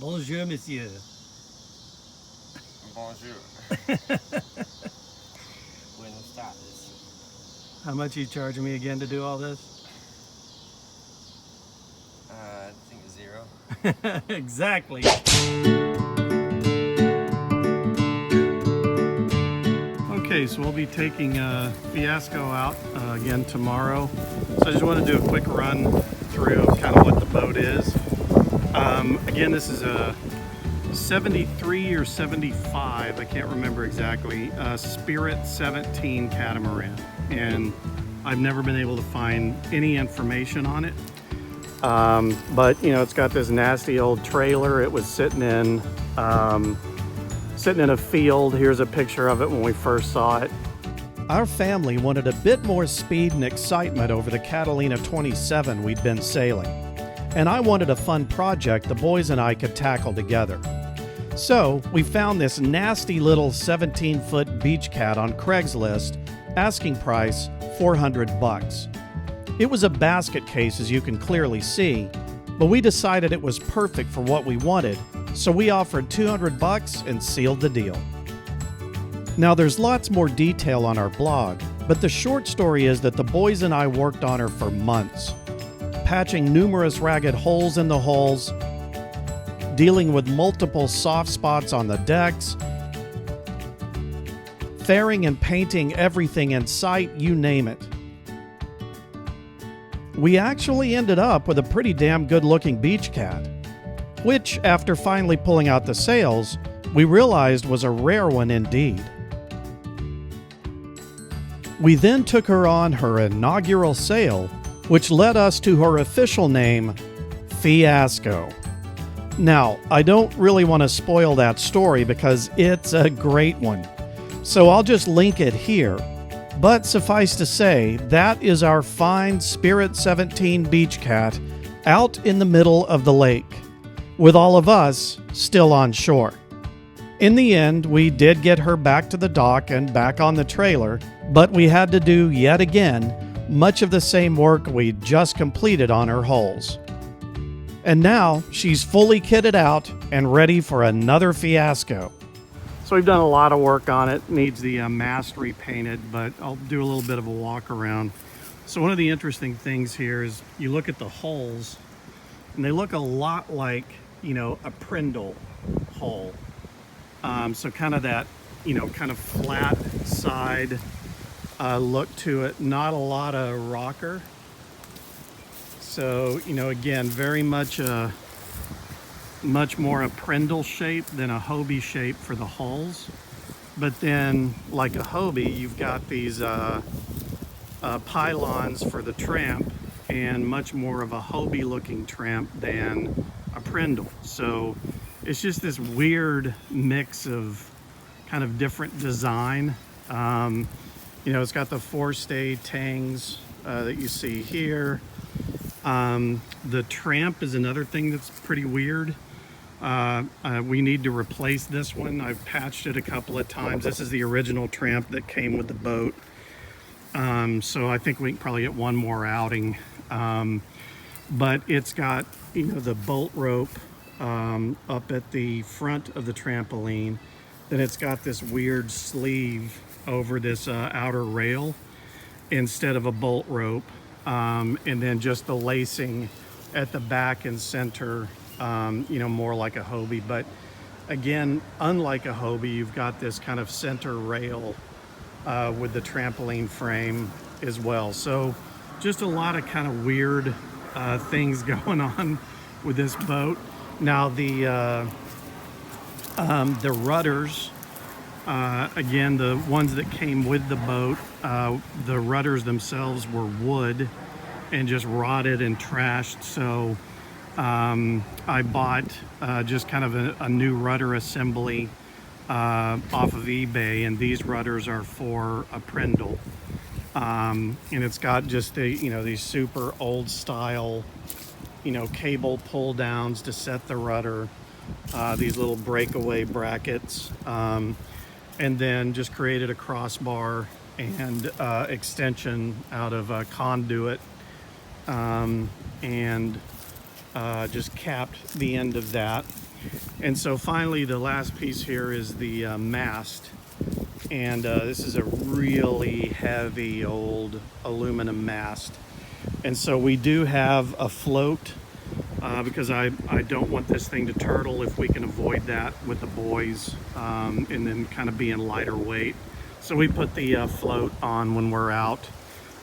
Bonjour, monsieur. Bonjour. Buenos tardes. How much are you charging me again to do all this? I think zero. Exactly. Okay, so we'll be taking Fiasco out again tomorrow. So I just want to do a quick run through kind of what the boat is. Again, this is a 73 or 75, I can't remember exactly, Spirit 17 catamaran. And I've never been able to find any information on it. But you know, it's got this nasty old trailer. It was sitting in a field. Here's a picture of it when we first saw it. Our family wanted a bit more speed and excitement over the Catalina 27 we'd been sailing. And I wanted a fun project the boys and I could tackle together. So we found this nasty little 17-foot beach cat on Craigslist, asking price $400. It was a basket case, as you can clearly see, but we decided it was perfect for what we wanted, so we offered $200 and sealed the deal. Now there's lots more detail on our blog, but the short story is that the boys and I worked on her for months, patching numerous ragged holes in the hulls, dealing with multiple soft spots on the decks, fairing and painting everything in sight, you name it. We actually ended up with a pretty damn good-looking beach cat, which, after finally pulling out the sails, we realized was a rare one indeed. We then took her on her inaugural sail, which led us to her official name, Fiasco. Now, I don't really want to spoil that story because it's a great one, so I'll just link it here. But suffice to say, that is our fine Spirit 17 beach cat out in the middle of the lake, with all of us still on shore. In the end, we did get her back to the dock and back on the trailer, but we had to do, yet again, much of the same work we'd just completed on her hulls. And now, she's fully kitted out and ready for another fiasco. So we've done a lot of work on it. Needs the mast repainted, but I'll do a little bit of a walk around. So one of the interesting things here is you look at the hulls, and they look a lot like, you know, a Prindle hull. So kind of that, you know, kind of flat side look to it. Not a lot of rocker. So, you know, again, very much much more a Prindle shape than a Hobie shape for the hulls. But then, like a Hobie, you've got these pylons for the tramp, and much more of a Hobie looking tramp than a Prindle. So it's just this weird mix of kind of different design. You know, it's got the forestay tangs that you see here. The tramp is another thing that's pretty weird. We need to replace this one. I've patched it a couple of times. This is the original tramp that came with the boat. So I think we can probably get one more outing. But it's got, you know, the bolt rope up at the front of the trampoline. Then it's got this weird sleeve over this outer rail instead of a bolt rope. And then just the lacing at the back and center, you know, more like a Hobie. But again, unlike a Hobie, you've got this kind of center rail with the trampoline frame as well. So just a lot of kind of weird things going on with this boat. Now the rudders, again, the ones that came with the boat, the rudders themselves were wood and just rotted and trashed. So I bought just kind of a new rudder assembly off of eBay, and these rudders are for a Prindle. And it's got just the, you know, these super old style, you know, cable pull downs to set the rudder, these little breakaway brackets, and then just created a crossbar and extension out of conduit, and just capped the end of that. And so finally, the last piece here is the mast. And this is a really heavy old aluminum mast. And so we do have a float because I don't want this thing to turtle if we can avoid that with the boys, and then kind of being lighter weight. So we put the float on when we're out,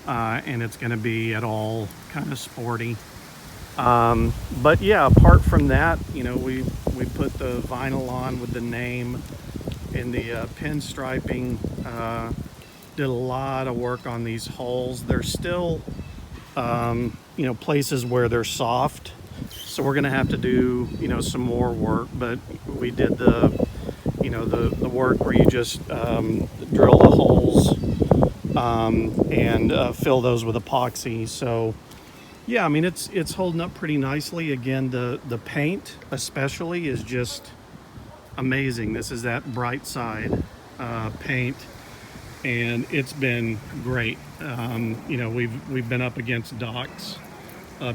and it's going to be at all kind of sporty. But yeah, apart from that, you know, we put the vinyl on with the name and the pinstriping. Did a lot of work on these holes. There's still, you know, places where they're soft. So we're gonna have to do, you know, some more work, but we did the, you know, the work where you just drill the holes and fill those with epoxy. So yeah, I mean, it's holding up pretty nicely. Again, the paint especially is just amazing. This is that bright side paint, and it's been great. You know, we've been up against docks,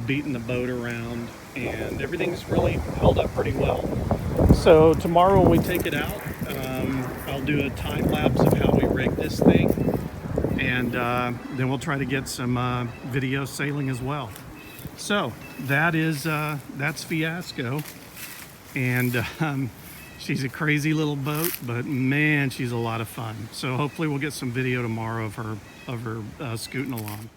beating the boat around, and everything's really held up pretty well. So tomorrow when we take it out, I'll do a time lapse of how we rig this thing, and then we'll try to get some video sailing as well. So that's Fiasco, and she's a crazy little boat, but man, she's a lot of fun. So hopefully we'll get some video tomorrow of her scooting along.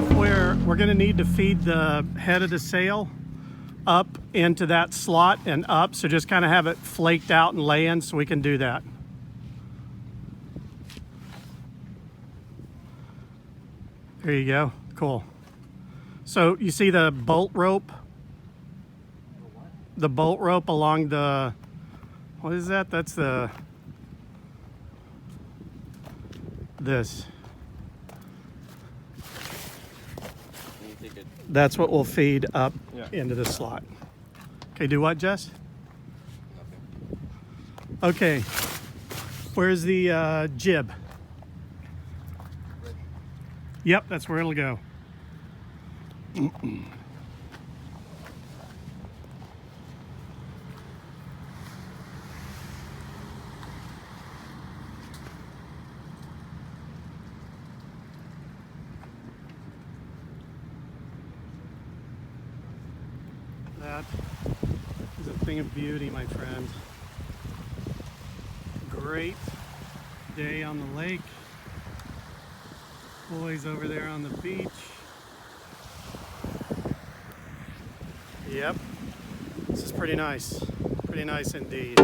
Where we're going to need to feed the head of the sail up into that slot and up, so just kind of have it flaked out and lay in so we can do that. There you go. Cool. So you see the bolt rope? The bolt rope along the, what is that? That's this. That's what we'll feed up into the slot. Okay, do what, Jess? Okay, where's the jib? Yep, that's where it'll go. That is a thing of beauty, my friend. Great day on the lake. Boys over there on the beach. Yep, this is pretty nice. Pretty nice indeed.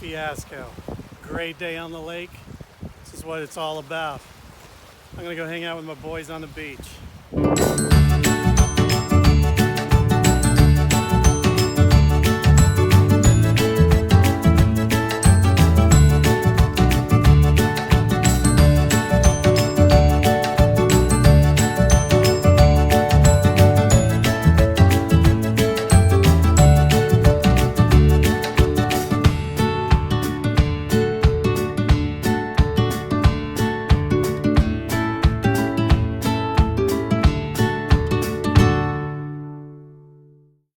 Fiasco. Great day on the lake. This is what it's all about. I'm gonna go hang out with my boys on the beach.